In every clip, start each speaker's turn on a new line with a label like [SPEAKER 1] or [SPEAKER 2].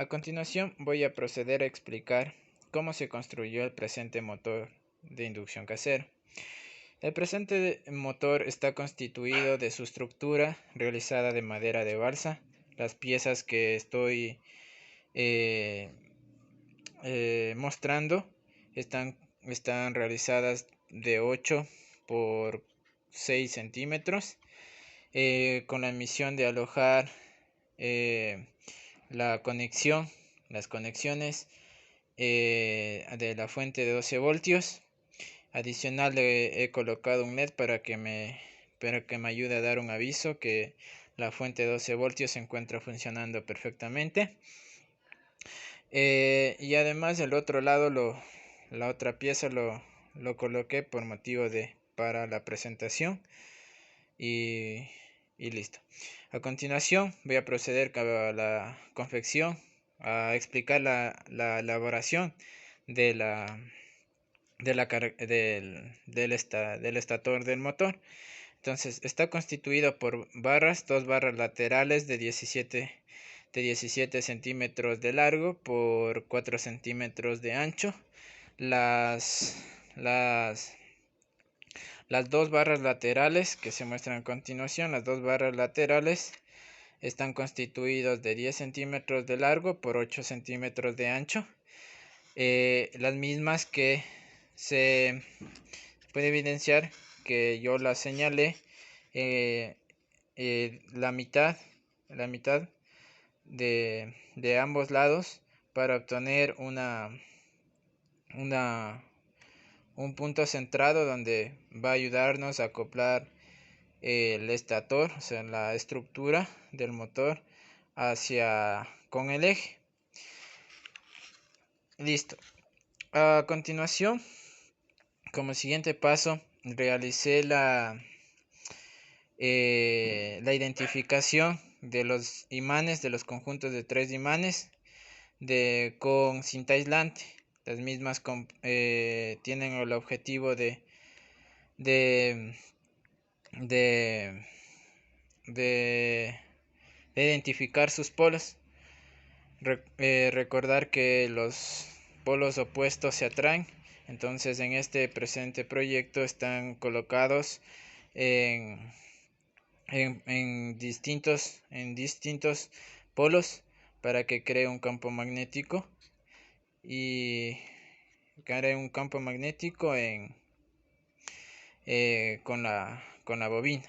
[SPEAKER 1] A continuación voy a proceder a explicar cómo se construyó el presente motor de inducción casero. El presente motor está constituido de su estructura realizada de madera de balsa. Las piezas que estoy mostrando están realizadas de 8 por 6 centímetros con la misión de alojar las conexiones de la fuente de 12 voltios. Adicional he colocado un LED para que me ayude a dar un aviso que la fuente de 12 voltios se encuentra funcionando perfectamente. Y además el otro lado, la otra pieza lo coloqué por motivo para la presentación y listo. A continuación voy a proceder a la confección, a explicar la elaboración de del estator del motor. Entonces está constituido por dos barras laterales de 17 centímetros de largo por 4 centímetros de ancho. Las dos barras laterales que se muestran a continuación, las dos barras laterales están constituidos de 10 centímetros de largo por 8 centímetros de ancho. Las mismas que se puede evidenciar que yo las señalé la mitad de ambos lados para obtener un punto centrado donde va a ayudarnos a acoplar el estator, o sea, la estructura del motor con el eje. Listo. A continuación, como siguiente paso, realicé la identificación de los imanes, de los conjuntos de 3 imanes con cinta aislante. Las mismas tienen el objetivo de identificar sus polos. Recordar que los polos opuestos se atraen. Entonces en este presente proyecto están colocados en distintos polos para que cree un campo magnético y cree un campo magnético con la bobina.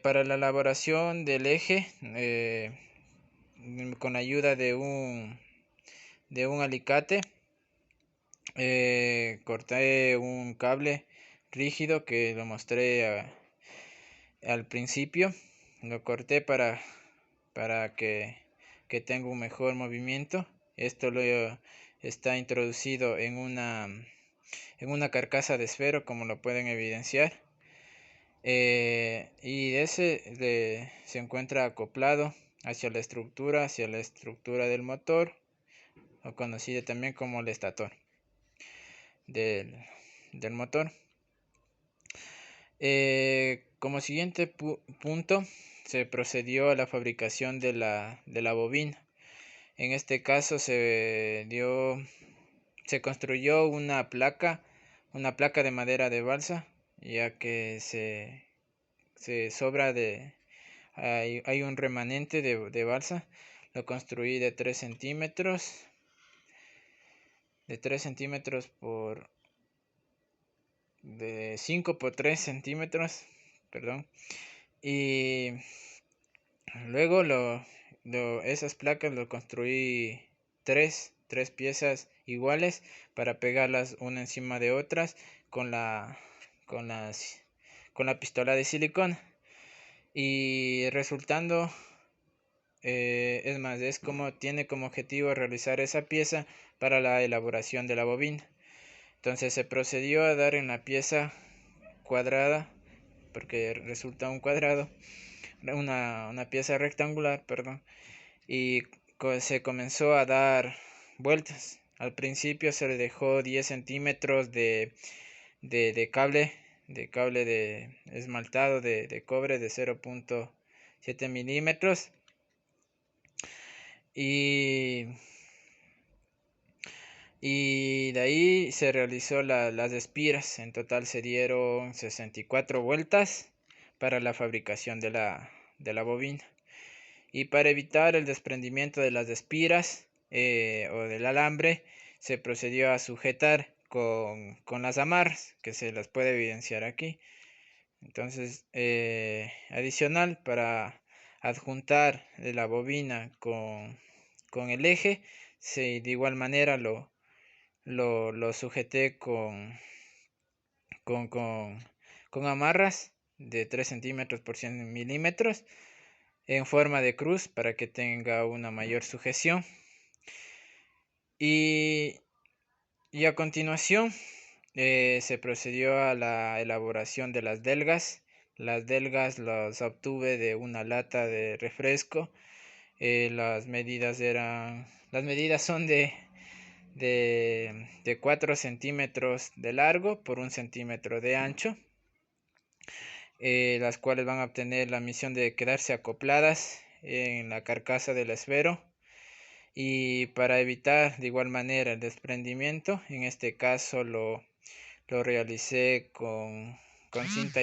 [SPEAKER 1] Para la elaboración del eje, con ayuda de un alicate, corté un cable rígido que lo mostré al principio. Lo corté para que tenga un mejor movimiento. Esto está introducido en una carcasa de esfero, como lo pueden evidenciar. Y ese se encuentra acoplado hacia la estructura del motor, o conocido también como el estator del motor. Como siguiente punto, se procedió a la fabricación de la bobina. En este caso se construyó una placa de madera de balsa, ya que se sobra hay un remanente de balsa. Lo construí de 3 centímetros de 5 por 3 centímetros, perdón. Y luego esas placas lo construí tres piezas iguales para pegarlas una encima de otras con la pistola de silicona, y resultando tiene como objetivo realizar esa pieza para la elaboración de la bobina. Entonces se procedió a dar en la pieza cuadrada, porque resulta un cuadrado, una pieza rectangular, perdón, y se comenzó a dar vueltas. Al principio se le dejó 10 centímetros de cable de esmaltado de cobre de 0.7 milímetros. y de ahí se realizó las espiras. En total se dieron 64 vueltas para la fabricación de la bobina. Y para evitar el desprendimiento de las espiras o del alambre, se procedió a sujetar con las amarras, que se las puede evidenciar aquí. Entonces, adicional, para adjuntar la bobina con el eje, de igual manera lo sujeté con, con, con amarras de 3 centímetros por 100 milímetros en forma de cruz para que tenga una mayor sujeción. Y a continuación se procedió a la elaboración de las delgas. Las delgas las obtuve de una lata de refresco. Las medidas son de 4 centímetros de largo por 1 centímetro de ancho, las cuales van a obtener la misión de quedarse acopladas en la carcasa del esfero. Y para evitar de igual manera el desprendimiento, en este caso lo realicé con cinta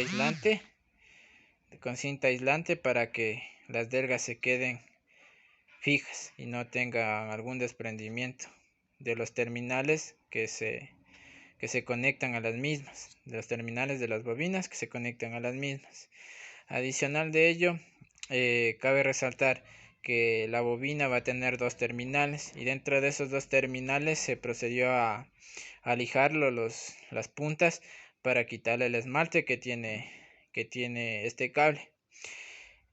[SPEAKER 1] aislante para que las delgas se queden fijas y no tengan algún desprendimiento de los terminales que se conectan a las mismas, de los terminales de las bobinas que se conectan a las mismas. Adicional de ello, cabe resaltar que la bobina va a tener 2 terminales, y dentro de esos 2 terminales se procedió a lijarlo las puntas para quitarle el esmalte que tiene este cable.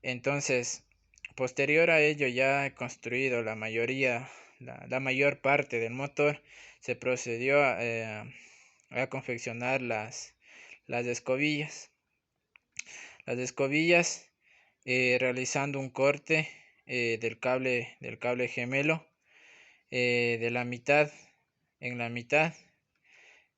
[SPEAKER 1] Entonces, posterior a ello, ya he construido la mayor parte del motor. Se procedió a confeccionar las escobillas. Las escobillas, realizando un corte del cable gemelo de la mitad en la mitad,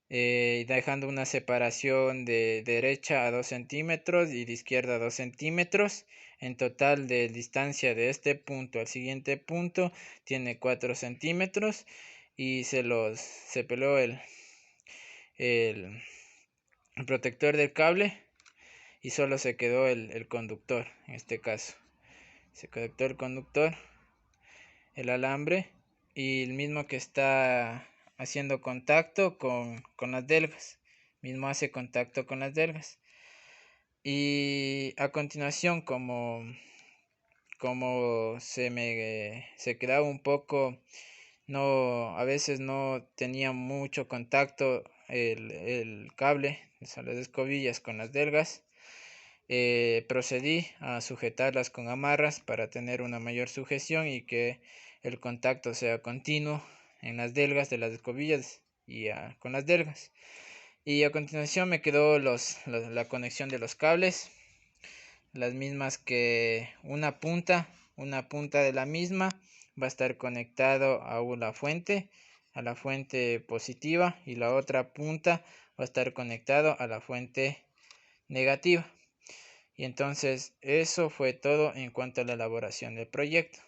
[SPEAKER 1] dejando una separación de derecha a 2 centímetros y de izquierda a 2 centímetros. En total, de distancia de este punto al siguiente punto tiene 4 centímetros, y se peló el protector del cable, y solo se quedó el conductor. En este caso se conectó el conductor, el alambre, y el mismo que está haciendo contacto con las delgas, mismo hace contacto con las delgas. Y a continuación, como se quedaba un poco, a veces no tenía mucho contacto el cable, o sea, las escobillas con las delgas, procedí a sujetarlas con amarras para tener una mayor sujeción y que el contacto sea continuo en las delgas de las escobillas y con las delgas. Y a continuación me quedó la conexión de los cables, las mismas que una punta de la misma va a estar conectado a la fuente positiva, y la otra punta va a estar conectado a la fuente negativa. Y entonces eso fue todo en cuanto a la elaboración del proyecto.